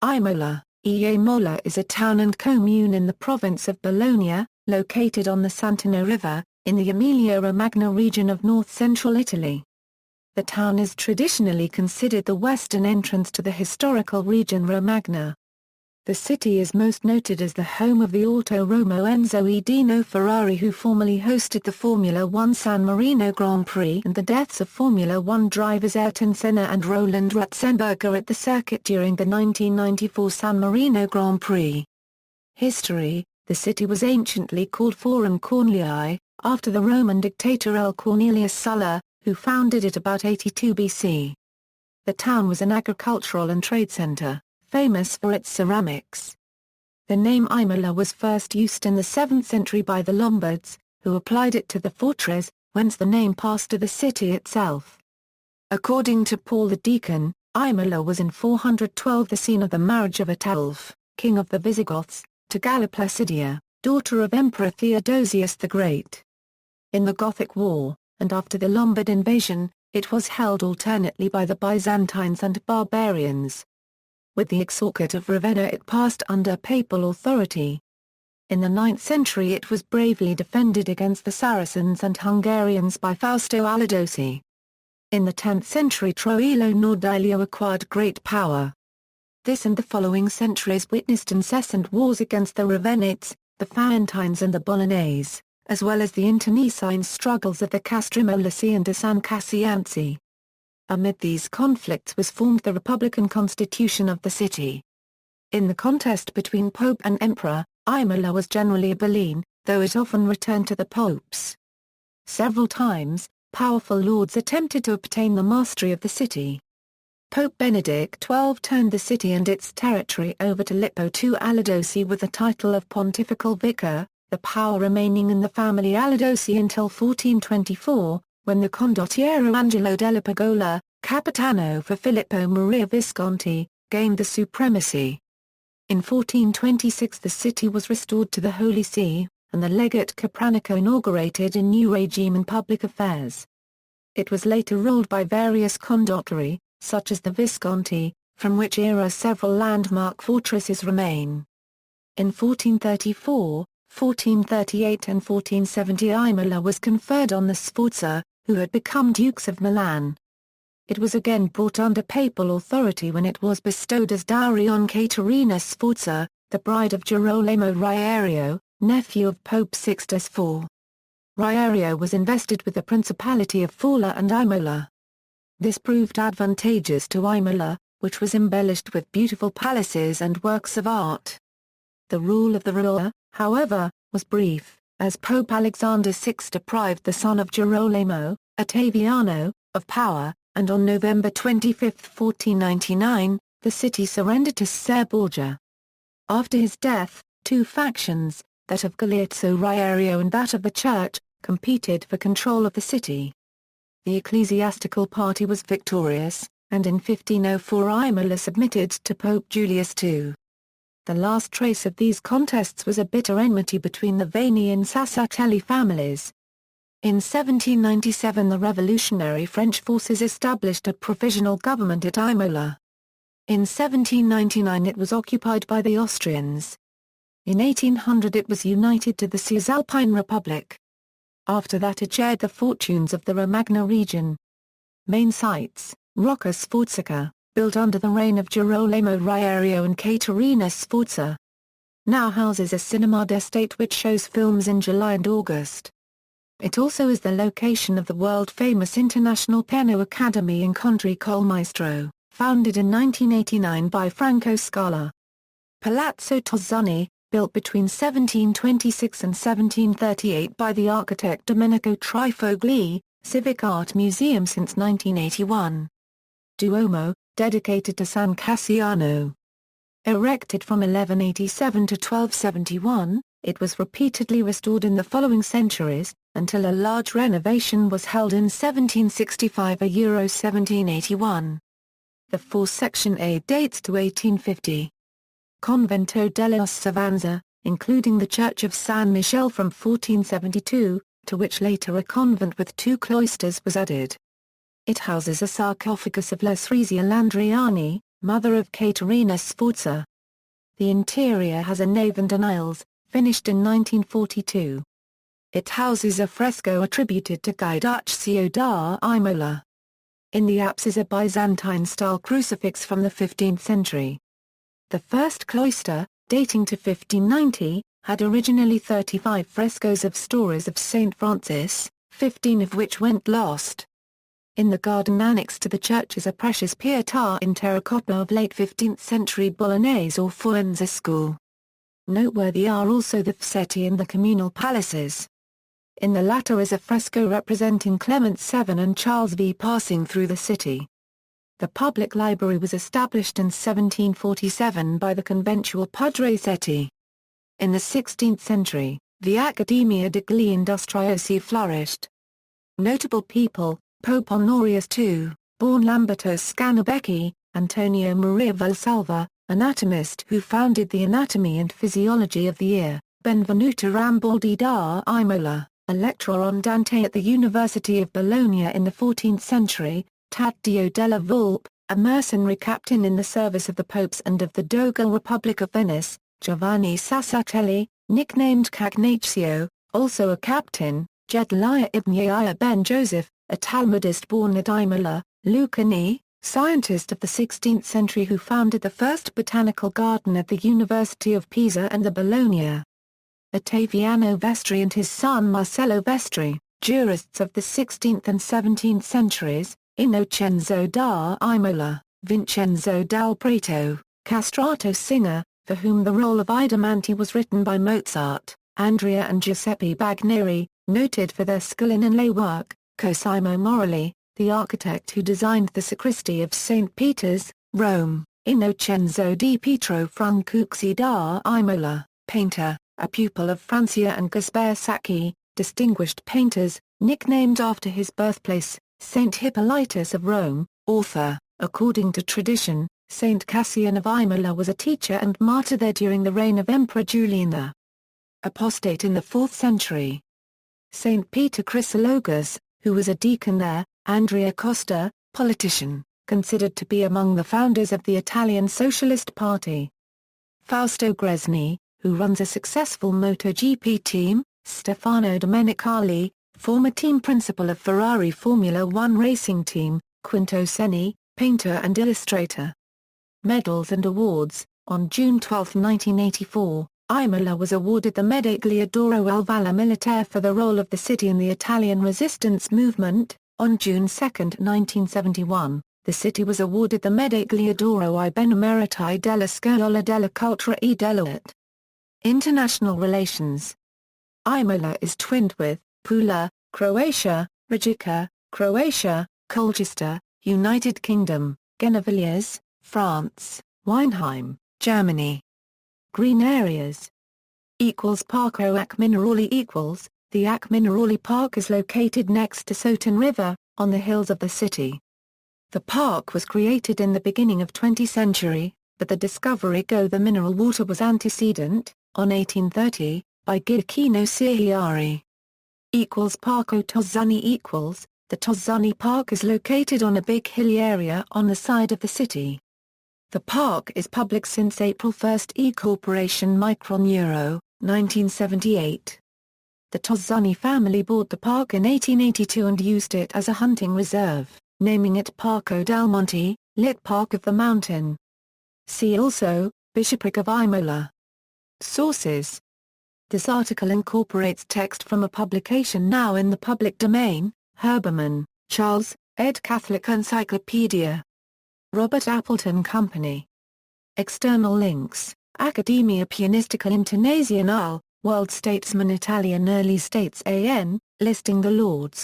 Imola, îːmola is a town and commune in the province of Bologna, located on the Santerno River, in the Emilia-Romagna region of north-central Italy. The town is traditionally considered the western entrance to the historical region Romagna. The city is most noted as the home of the Autodromo Enzo e Dino Ferrari, who formerly hosted the Formula One San Marino Grand Prix, and the deaths of Formula One drivers Ayrton Senna and Roland Ratzenberger at the circuit during the 1994 San Marino Grand Prix. History: the city was anciently called Forum Cornelii, after the Roman dictator L. Cornelius Sulla, who founded it about 82 BC. The town was an agricultural and trade center, famous for its ceramics. The name Imola was first used in the 7th century by the Lombards, who applied it to the fortress, whence the name passed to the city itself. According to Paul the Deacon, Imola was in 412 the scene of the marriage of Ataulf, king of the Visigoths, to Galla Placidia, daughter of Emperor Theodosius the Great. In the Gothic War, and after the Lombard invasion, it was held alternately by the Byzantines and barbarians. With the Exarchate of Ravenna it passed under papal authority. In the 9th century it was bravely defended against the Saracens and Hungarians by Fausto Alidossi. In the 10th century Troilo Nordilio acquired great power. This and the following centuries witnessed incessant wars against the Ravennites, the Faentines and the Bolognese, as well as the internecine struggles of the Castrimolesi and the San Cassianzi. Amid these conflicts was formed the Republican Constitution of the city. In the contest between Pope and Emperor, Imola was generally a Beline, though it often returned to the popes. Several times, powerful lords attempted to obtain the mastery of the city. Pope Benedict XII turned the city and its territory over to Lippo II Alidossi with the title of Pontifical Vicar, the power remaining in the family Alidossi until 1424, when the condottiero Angelo della Pagola, capitano for Filippo Maria Visconti, gained the supremacy. In 1426 the city was restored to the Holy See, and the legate Capranico inaugurated a new regime in public affairs. It was later ruled by various condottieri, such as the Visconti, from which era several landmark fortresses remain. In 1434, 1438 and 1470 Imola was conferred on the Sforza, who had become Dukes of Milan. It was again brought under papal authority when it was bestowed as dowry on Caterina Sforza, the bride of Girolamo Riario, nephew of Pope Sixtus IV. Riario was invested with the Principality of Faula and Imola. This proved advantageous to Imola, which was embellished with beautiful palaces and works of art. The rule of the Ruler, however, was brief, as Pope Alexander VI deprived the son of Girolamo, Ottaviano, of power, and on November 25, 1499, the city surrendered to Ser Borgia. After his death, two factions, that of Galeazzo Riario and that of the Church, competed for control of the city. The ecclesiastical party was victorious, and in 1504 Imola submitted to Pope Julius II. The last trace of these contests was a bitter enmity between the Vani and Sassatelli families. In 1797 the revolutionary French forces established a provisional government at Imola. In 1799 it was occupied by the Austrians. In 1800 it was united to the Cisalpine Republic. After that it shared the fortunes of the Romagna region. Main sites: Rocca Sforzica, built under the reign of Girolamo Riario and Caterina Sforza. Now houses a cinema d'estate which shows films in July and August. It also is the location of the world-famous International Piano Academy in Contri col Maestro, founded in 1989 by Franco Scala. Palazzo Tozzoni, built between 1726 and 1738 by the architect Domenico Trifogli, Civic Art Museum since 1981. Duomo, dedicated to San Cassiano. Erected from 1187 to 1271, it was repeatedly restored in the following centuries, until a large renovation was held in 1765 Euro 1781. The four-section A dates to 1850. Convento della Osservanza, including the Church of San Michele from 1472, to which later a convent with two cloisters was added. It houses a sarcophagus of La Srezia Landriani, mother of Caterina Sforza. The interior has a nave and an aisles, finished in 1942. It houses a fresco attributed to Guiduccio da Imola. In the apse is a Byzantine-style crucifix from the 15th century. The first cloister, dating to 1590, had originally 35 frescoes of stories of St. Francis, 15 of which went lost. In the garden annexed to the church is a precious Pietà in terracotta of late 15th century Bolognese or Faenza school. Noteworthy are also the Fossetti and the communal palaces. In the latter is a fresco representing Clement VII and Charles V passing through the city. The public library was established in 1747 by the conventual Padre Setti. In the 16th century, the Accademia degli Industriosi flourished. Notable people: Pope Honorius II, born Lamberto Scanabecchi, Antonio Maria Valsalva, anatomist who founded the Anatomy and Physiology of the Ear, Benvenuto Rambaldi da Imola, a lecturer on Dante at the University of Bologna in the 14th century, Taddeo della Volpe, a mercenary captain in the service of the popes and of the Dogal Republic of Venice, Giovanni Sassatelli, nicknamed Cagnaccio, also a captain, Gedaliah ibn Yahya ben Joseph, a Talmudist born at Imola, Lucani, scientist of the 16th century who founded the first botanical garden at the University of Pisa and the Bologna. Ottaviano Vestri and his son Marcello Vestri, jurists of the 16th and 17th centuries, Innocenzo da Imola, Vincenzo dal Prato, castrato singer, for whom the role of Idamanti was written by Mozart, Andrea and Giuseppe Bagneri, noted for their skill in inlay work, Cosimo Morelli, the architect who designed the sacristy of St. Peter's, Rome, Innocenzo di Pietro Francesco da Imola, painter, a pupil of Francia and Gaspare Sacchi, distinguished painters, nicknamed after his birthplace, Saint Hippolytus of Rome, author. According to tradition, Saint Cassian of Imola was a teacher and martyr there during the reign of Emperor Julian the Apostate in the 4th century. Saint Peter Chrysologus, who was a deacon there, Andrea Costa, politician, considered to be among the founders of the Italian Socialist Party. Fausto Gresni, who runs a successful MotoGP team, Stefano Domenicali, former team principal of Ferrari Formula One racing team, Quinto Senni, painter and illustrator. Medals and awards. On June 12, 1984, Imola was awarded the Medaglia d'Oro al Valor Militare for the role of the city in the Italian resistance movement. On June 2, 1971, the city was awarded the Medaglia d'Oro ai Benemeriti della Scuola della Cultura e dell'Arte. International relations. Imola is twinned with Pula, Croatia, Rijeka, Croatia, Colchester, United Kingdom, Gennevilliers, France, Weinheim, Germany. Green areas. Parco Â The Â Park is located next to Santerno River, on the hills of the city. The park was created in the beginning of 20th century, but the discovery of the mineral water was antecedent, on 1830, by Gioacchino Ciari. Parco Tozzani The Tozzani Park is located on a big hilly area on the side of the city. The park is public since April 1. E-Corporation Micron Euro, 1978. The Tozzani family bought the park in 1882 and used it as a hunting reserve, naming it Parco del Monte, Lit Park of the Mountain. See also, Bishopric of Imola. Sources. This article incorporates text from a publication now in the public domain. Herbermann, Charles, ed. Catholic Encyclopedia. Robert Appleton Company. External links, Accademia Pianistica Internazionale, World Statesman Italian Early States AN, listing the lords.